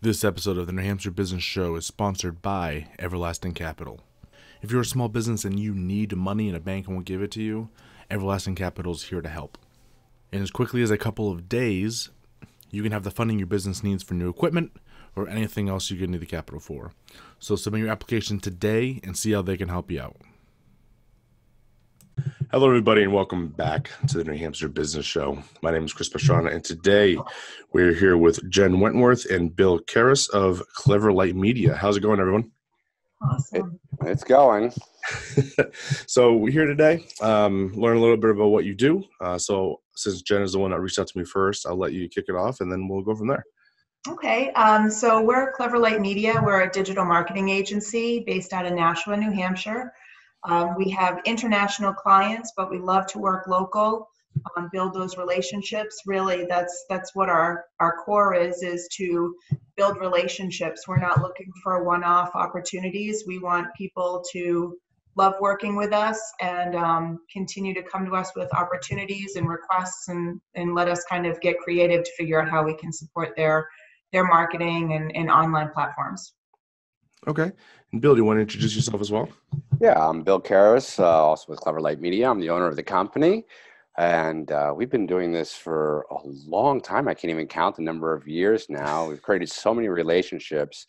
This episode of the New Hampshire Business Show is sponsored by Everlasting Capital. If you're a small business and you need money and a bank won't give it to you, Everlasting Capital is here to help. In as quickly as a couple of days, you can have the funding your business needs for new equipment or anything else you need the capital for. So submit your application today and see how they can help you out. Hello, everybody, and welcome back to the New Hampshire Business Show. My name is Chris Pastrana, and today we're here with Jenn Wentworth and Bill Karras of CleverLight Media. How's it going, everyone? Awesome. It's going. So we're here today, learn a little bit about what you do. So since Jenn is the one that reached out to me first, I'll let you kick it off, and then we'll go from there. Okay, so we're CleverLight Media. We're a digital marketing agency based out of Nashua, New Hampshire. We have international clients, but we love to work local, build those relationships. Really, that's what our core is to build relationships. We're not looking for one-off opportunities. We want people to love working with us and continue to come to us with opportunities and requests and let us kind of get creative to figure out how we can support their marketing and online platforms. Okay. And Bill, do you want to introduce yourself as well? Yeah, I'm Bill Karras, also with CleverLight Media. I'm the owner of the company, and we've been doing this for a long time. I can't even count the number of years now. We've created so many relationships,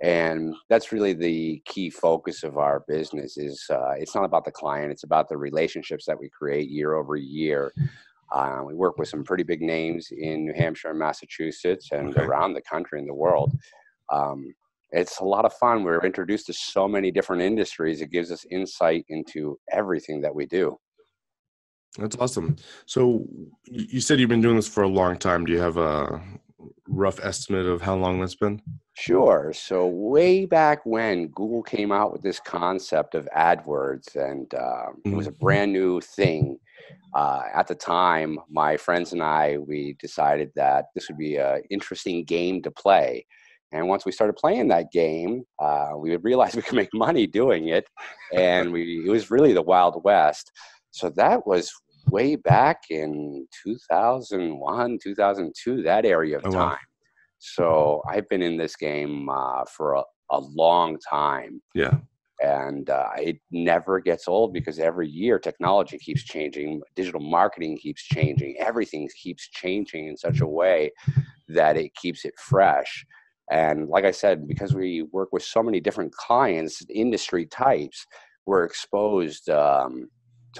and that's really the key focus of our business is it's not about the client. It's about the relationships that we create year over year. We work with some pretty big names in New Hampshire and Massachusetts and around the country and the world. It's a lot of fun. We're introduced to so many different industries. It gives us insight into everything that we do. That's awesome. So you said you've been doing this for a long time. Do you have a rough estimate of how long that's been? Sure. So way back when Google came out with this concept of AdWords, and it was a brand new thing. At the time, my friends and I, we decided that this would be an interesting game to play. And once we started playing that game, we realized we could make money doing it. And it was really the Wild West. So that was way back in 2001, 2002, that area of time. Wow. So I've been in this game for a long time. Yeah. And it never gets old because every year technology keeps changing. Digital marketing keeps changing. Everything keeps changing in such a way that it keeps it fresh. And like I said, because we work with so many different clients, industry types, we're exposed to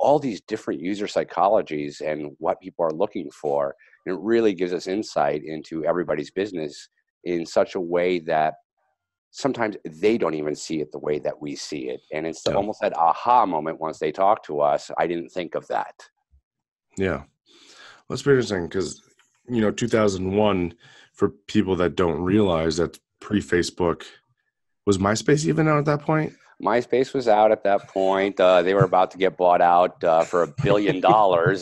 all these different user psychologies and what people are looking for. And it really gives us insight into everybody's business in such a way that sometimes they don't even see it the way that we see it. And it's almost that aha moment once they talk to us. I didn't think of that. Yeah. Well, that's pretty interesting because, 2001, for people that don't realize, that pre-Facebook. Was MySpace even out at that point? MySpace was out at that point. They were about to get bought out for $1 billion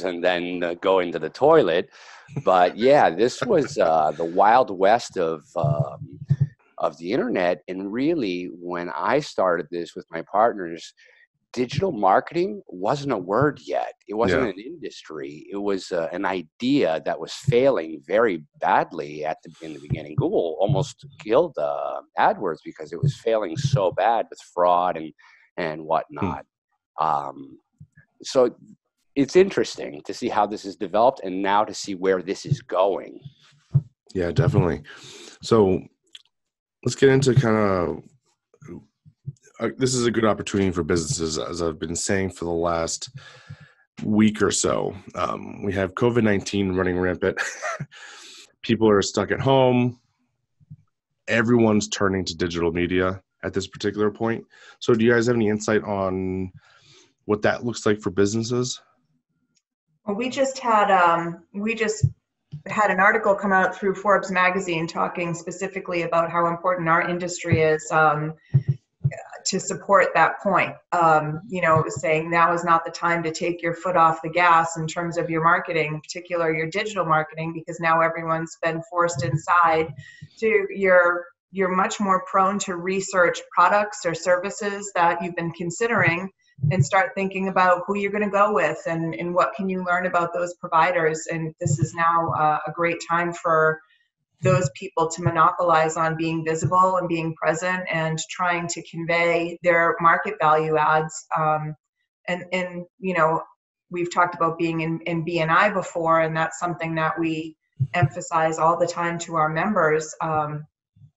and then go into the toilet. But yeah, this was the Wild West of the internet. And really, when I started this with my partners, digital marketing wasn't a word yet. It wasn't an industry. It was an idea that was failing very badly in the beginning. Google almost killed AdWords because it was failing so bad with fraud and whatnot. So it's interesting to see how this has developed and now to see where this is going. Yeah, definitely. So let's get into kind of this is a good opportunity for businesses, as I've been saying for the last week or so. We have COVID-19 running rampant. People are stuck at home. Everyone's turning to digital media at this particular point. So do you guys have any insight on what that looks like for businesses? Well, we just had an article come out through Forbes magazine talking specifically about how important our industry is to support that point. It was saying now is not the time to take your foot off the gas in terms of your marketing, in particular your digital marketing, because now everyone's been forced inside. You're much more prone to research products or services that you've been considering and start thinking about who you're going to go with and what can you learn about those providers. And this is now a great time for those people to monopolize on being visible and being present and trying to convey their market value adds. And you know, we've talked about being in BNI before, and that's something that we emphasize all the time to our members,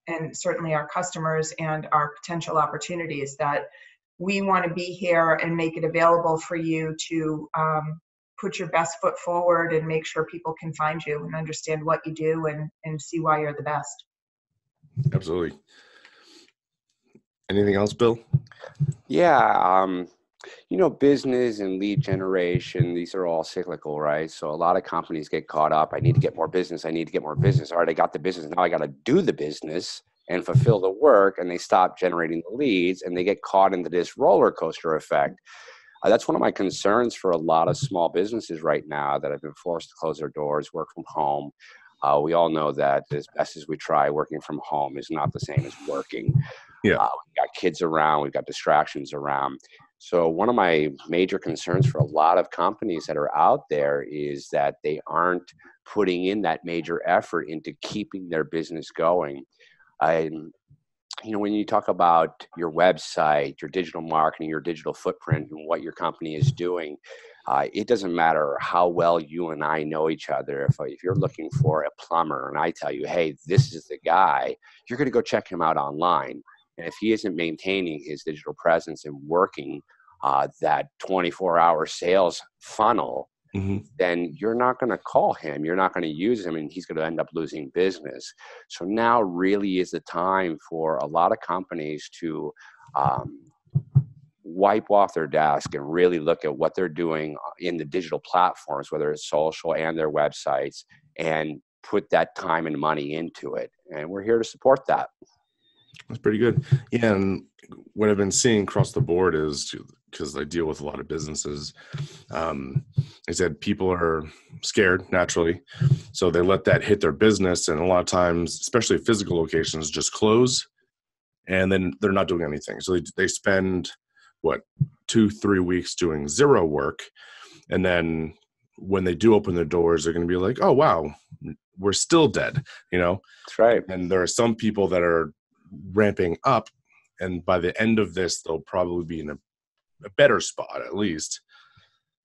and certainly our customers and our potential opportunities, that we want to be here and make it available for you to put your best foot forward and make sure people can find you and understand what you do and see why you're the best. Absolutely. Anything else, Bill? Yeah. You know, business and lead generation, these are all cyclical, right? So a lot of companies get caught up. I need to get more business. I need to get more business. All right, I got the business. Now I got to do the business and fulfill the work. And they stop generating the leads and they get caught into this roller coaster effect. That's one of my concerns for a lot of small businesses right now that have been forced to close their doors, work from home. We all know that as best as we try, working from home is not the same as working. Yeah. We've got kids around, we've got distractions around. So one of my major concerns for a lot of companies that are out there is that they aren't putting in that major effort into keeping their business going. You know, when you talk about your website, your digital marketing, your digital footprint, and what your company is doing, it doesn't matter how well you and I know each other. If you're looking for a plumber and I tell you, hey, this is the guy, you're going to go check him out online. And if he isn't maintaining his digital presence and working that 24-hour sales funnel, then you're not going to call him. You're not going to use him, and he's going to end up losing business. So now really is the time for a lot of companies to wipe off their desk and really look at what they're doing in the digital platforms, whether it's social and their websites, and put that time and money into it. And we're here to support that. That's pretty good. Yeah, and what I've been seeing across the board is, because I deal with a lot of businesses, I said people are scared naturally, so they let that hit their business, and a lot of times, especially physical locations, just close, and then they're not doing anything. So they spend 2-3 weeks doing zero work, and then when they do open their doors, they're going to be like, oh wow, we're still dead, you know. That's right. And there are some people that are ramping up, and by the end of this they'll probably be in a better spot, at least.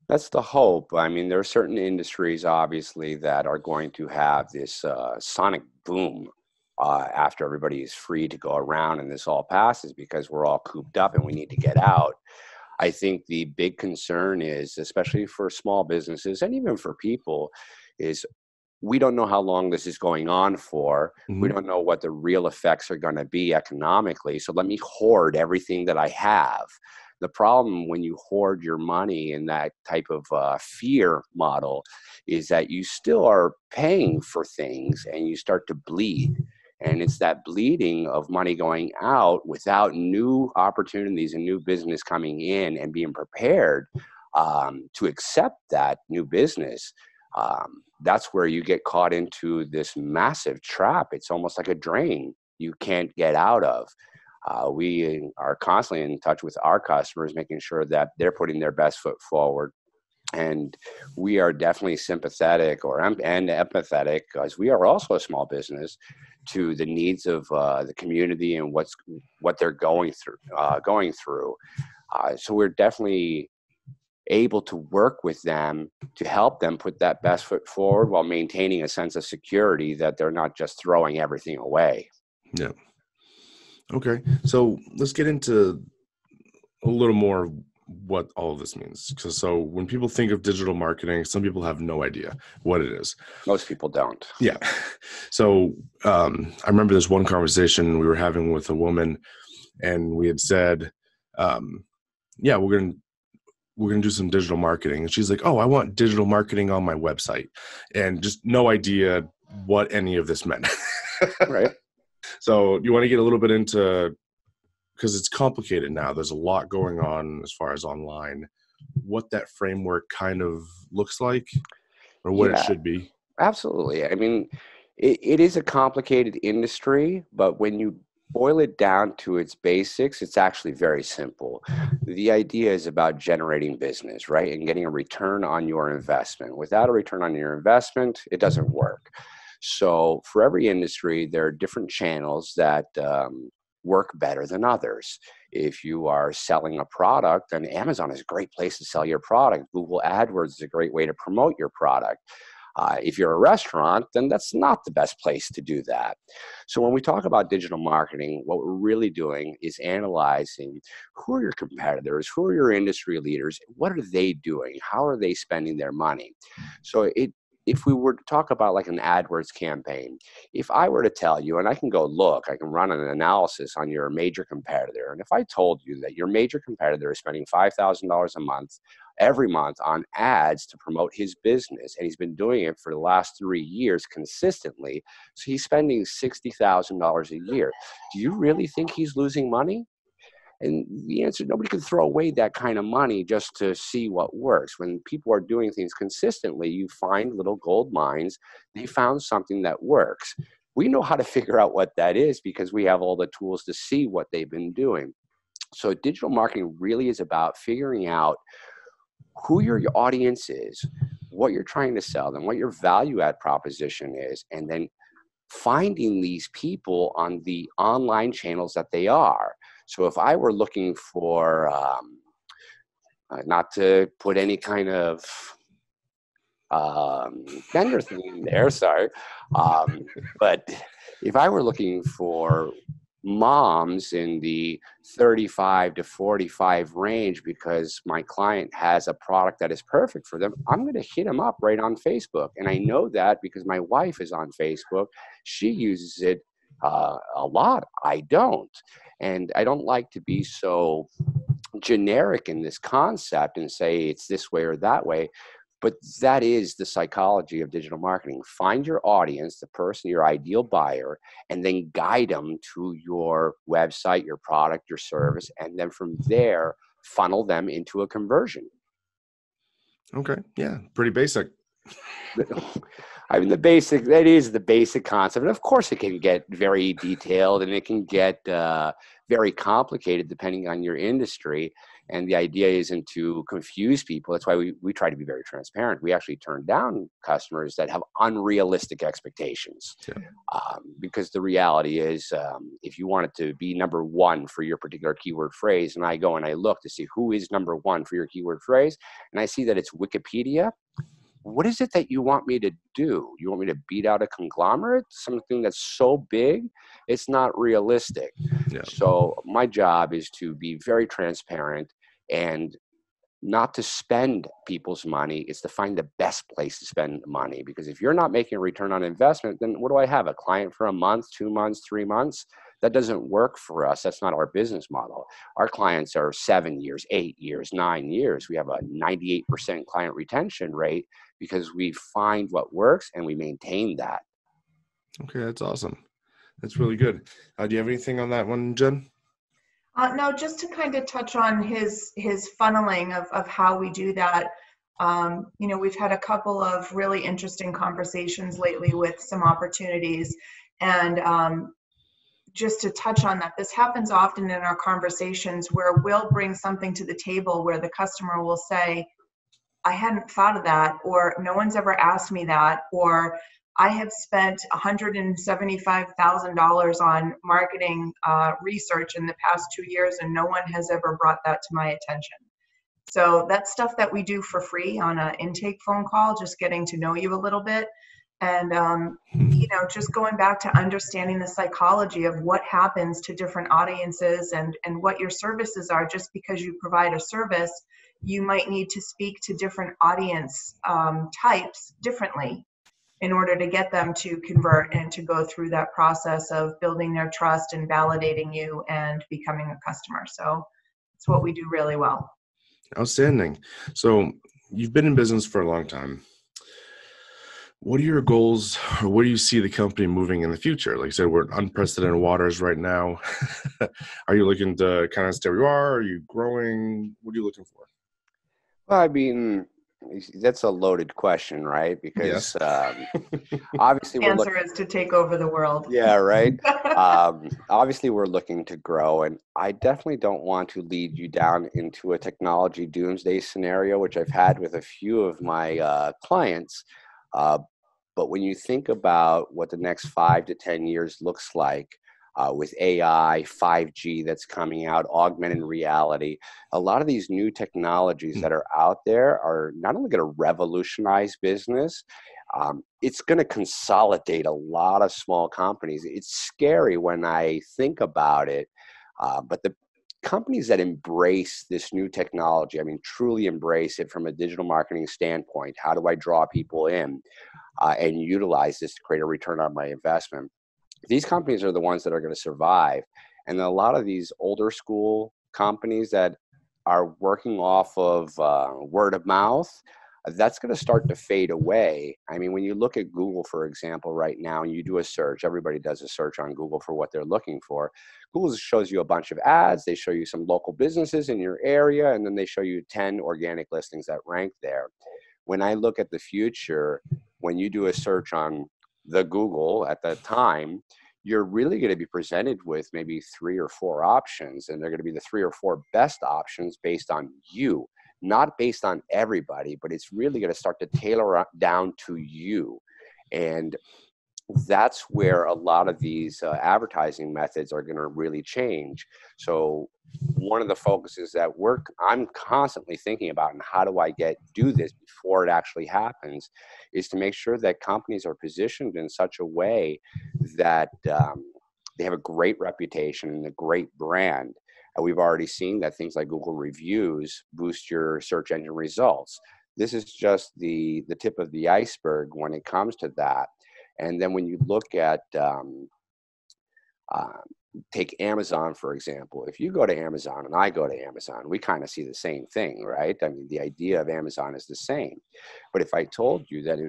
That's the hope. I mean, there are certain industries obviously that are going to have this sonic boom after everybody is free to go around and this all passes, because we're all cooped up and we need to get out. I think the big concern is, especially for small businesses and even for people, is we don't know how long this is going on for. We don't know what the real effects are going to be economically. So let me hoard everything that I have. The problem when you hoard your money in that type of fear model is that you still are paying for things and you start to bleed. And it's that bleeding of money going out without new opportunities and new business coming in and being prepared to accept that new business. That's where you get caught into this massive trap. It's almost like a drain you can't get out of. We are constantly in touch with our customers, making sure that they're putting their best foot forward. And we are definitely sympathetic and empathetic, because we are also a small business, to the needs of the community and what they're going through. So we're definitely able to work with them to help them put that best foot forward while maintaining a sense of security that they're not just throwing everything away. Yeah. Okay. So let's get into a little more what all of this means. So when people think of digital marketing, some people have no idea what it is. Most people don't. Yeah. So I remember this one conversation we were having with a woman, and we had said, yeah, we're going to do some digital marketing. And she's like, oh, I want digital marketing on my website. And just no idea what any of this meant. Right. So you want to get a little bit into, because it's complicated now. There's a lot going on as far as online, what that framework kind of looks like, or what it should be. Absolutely. I mean, it is a complicated industry, but when you boil it down to its basics, it's actually very simple. The idea is about generating business, right? And getting a return on your investment. Without a return on your investment, it doesn't work. So for every industry, there are different channels that work better than others. If you are selling a product, then Amazon is a great place to sell your product. Google AdWords is a great way to promote your product. If you're a restaurant, then that's not the best place to do that. So when we talk about digital marketing, what we're really doing is analyzing who are your competitors, who are your industry leaders, what are they doing, how are they spending their money. So if we were to talk about like an AdWords campaign, if I were to tell you, and I can go look, I can run an analysis on your major competitor, and if I told you that your major competitor is spending $5,000 a month, every month on ads to promote his business, and he's been doing it for the last 3 years consistently, so he's spending $60,000 a year. Do you really think he's losing money? And the answer, nobody can throw away that kind of money just to see what works. When people are doing things consistently, you find little gold mines. They found something that works. We know how to figure out what that is because we have all the tools to see what they've been doing. So digital marketing really is about figuring out who your audience is, what you're trying to sell them, what your value add proposition is, and then finding these people on the online channels that they are. So if I were looking for, not to put any kind of gender thing in there, sorry, but if I were looking for moms in the 35 to 45 range because my client has a product that is perfect for them, I'm going to hit them up right on Facebook. And I know that because my wife is on Facebook. She uses it a lot. I don't. And I don't like to be so generic in this concept and say it's this way or that way. But that is the psychology of digital marketing. Find your audience, the person, your ideal buyer, and then guide them to your website, your product, your service, and then from there, funnel them into a conversion. Okay. Yeah. Pretty basic. I mean, that is the basic concept. And of course, it can get very detailed and it can get very complicated depending on your industry. And the idea isn't to confuse people. That's why we try to be very transparent. We actually turn down customers that have unrealistic expectations. Yeah. Because the reality is, if you want it to be number one for your particular keyword phrase, and I go and I look to see who is number one for your keyword phrase, and I see that it's Wikipedia, what is it that you want me to do? You want me to beat out a conglomerate? Something that's so big, it's not realistic. Yeah. So my job is to be very transparent and not to spend people's money. It's to find the best place to spend money. Because if you're not making a return on investment, then what do I have? A client for a month, 2 months, 3 months? That doesn't work for us. That's not our business model. Our clients are 7 years, 8 years, 9 years. We have a 98% client retention rate because we find what works and we maintain that. Okay, that's awesome. That's really good. Do you have anything on that one, Jen? No, just to kind of touch on his funneling of how we do that. We've had a couple of really interesting conversations lately with some opportunities, and just to touch on that, this happens often in our conversations where we'll bring something to the table where the customer will say, I hadn't thought of that, or no one's ever asked me that, or I have spent $175,000 on marketing research in the past 2 years and no one has ever brought that to my attention. So that's stuff that we do for free on an intake phone call, just getting to know you a little bit. And, just going back to understanding the psychology of what happens to different audiences and what your services are. Just because you provide a service, you might need to speak to different audience types differently in order to get them to convert and to go through that process of building their trust and validating you and becoming a customer. So it's what we do really well. Outstanding. So you've been in business for a long time. What are your goals, or where do you see the company moving in the future? Like I said, we're in unprecedented waters right now. Are you looking to kind of stay where you are? Are you growing? What are you looking for? Well, I mean, that's a loaded question, right? Because yes. Obviously, the answer is to take over the world. Yeah, right. Obviously, we're looking to grow, and I definitely don't want to lead you down into a technology doomsday scenario, which I've had with a few of my clients. But when you think about what the next 5 to 10 years looks like, with AI, 5G that's coming out, augmented reality, a lot of these new technologies that are out there are not only going to revolutionize business, it's going to consolidate a lot of small companies. It's scary when I think about it, but the companies that embrace this new technology, I mean, truly embrace it from a digital marketing standpoint, how do I draw people in and utilize this to create a return on my investment? These companies are the ones that are going to survive. And a lot of these older school companies that are working off of word of mouth, that's going to start to fade away. I mean, when you look at Google, for example, right now, and you do a search, everybody does a search on Google for what they're looking for. Google shows you a bunch of ads. They show you some local businesses in your area, and then they show you 10 organic listings that rank there. When I look at the future, when you do a search on the Google at that time, you're really going to be presented with maybe 3 or 4 options, and they're going to be the 3 or 4 best options based on you, not based on everybody, but it's really going to start to tailor down to you. And that's where a lot of these advertising methods are going to really change. So one of the focuses that I'm constantly thinking about, and how do I do this before it actually happens, is to make sure that companies are positioned in such a way that they have a great reputation and a great brand. And we've already seen that things like Google reviews boost your search engine results. This is just the tip of the iceberg when it comes to that. And then when you look at take Amazon, for example. If you go to Amazon and I go to Amazon, we kind of see the same thing, right? I mean, the idea of Amazon is the same. But if I told you that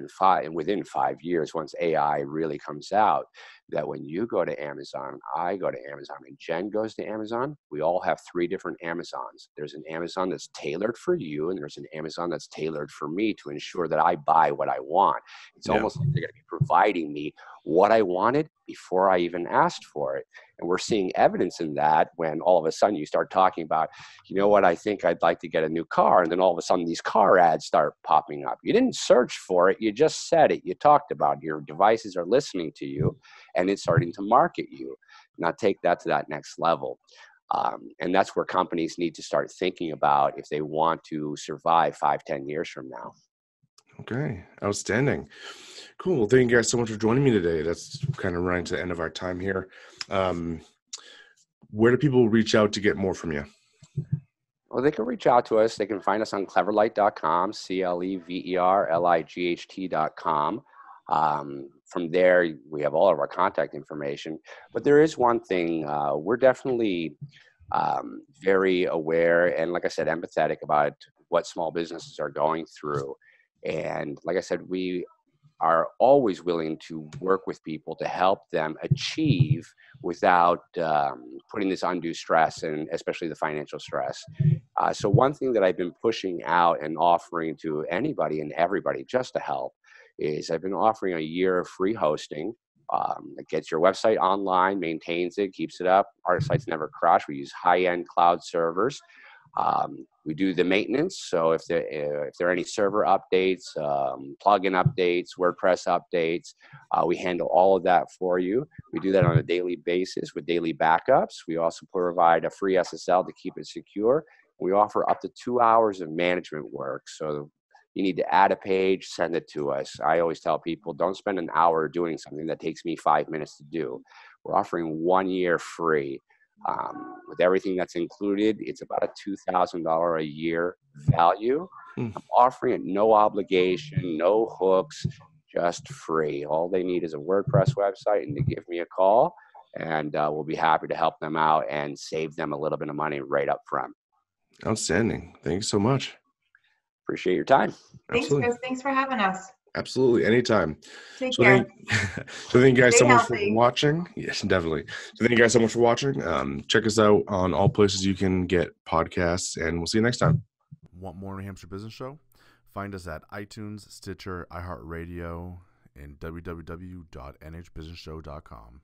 within 5 years, once AI really comes out, that when you go to Amazon, I go to Amazon, and Jen goes to Amazon, we all have 3 different Amazons. There's an Amazon that's tailored for you, and there's an Amazon that's tailored for me to ensure that I buy what I want. It's almost like they're going to be providing me what I wanted before I even asked for it. And we're seeing evidence in that when all of a sudden you start talking about, you know what, I think I'd like to get a new car. And then all of a sudden these car ads start popping up. You didn't search for it. You just said it. You talked about it. Your devices are listening to you, and it's starting to market you. Now take that to that next level. And that's where companies need to start thinking about if they want to survive 5-10 years from now. Okay, outstanding. Cool. Well, thank you guys so much for joining me today. That's kind of running to the end of our time here. Where do people reach out to get more from you? Well, they can reach out to us. They can find us on CleverLight.com, CleverLight.com. From there, we have all of our contact information. But there is one thing, we're definitely very aware and, like I said, empathetic about what small businesses are going through. And like I said, we are always willing to work with people to help them achieve without putting this undue stress, and especially the financial stress. So one thing that I've been pushing out and offering to anybody and everybody just to help is I've been offering a year of free hosting. It gets your website online, maintains it, keeps it up. Our sites never crash. We use high-end cloud servers. We do the maintenance, so if there are any server updates, plugin updates, WordPress updates, we handle all of that for you. We do that on a daily basis with daily backups. We also provide a free SSL to keep it secure. We offer up to 2 hours of management work. So you need to add a page, send it to us. I always tell people, don't spend an hour doing something that takes me 5 minutes to do. We're offering 1 year free. With everything that's included, it's about a $2,000 a year value. I'm offering it no obligation, no hooks, just free. All they need is a WordPress website and to give me a call, and we'll be happy to help them out and save them a little bit of money right up front. Outstanding. Thank you so much. Appreciate your time. Thanks, Chris. Thanks for having us. Absolutely. Anytime. Take care. Thank you guys Stay so much healthy. for watching. Yes, definitely. So thank you guys so much for watching. Check us out on all places you can get podcasts, and we'll see you next time. Want more New Hampshire Business Show? Find us at iTunes, Stitcher, iHeartRadio, and www.nhbusinessshow.com.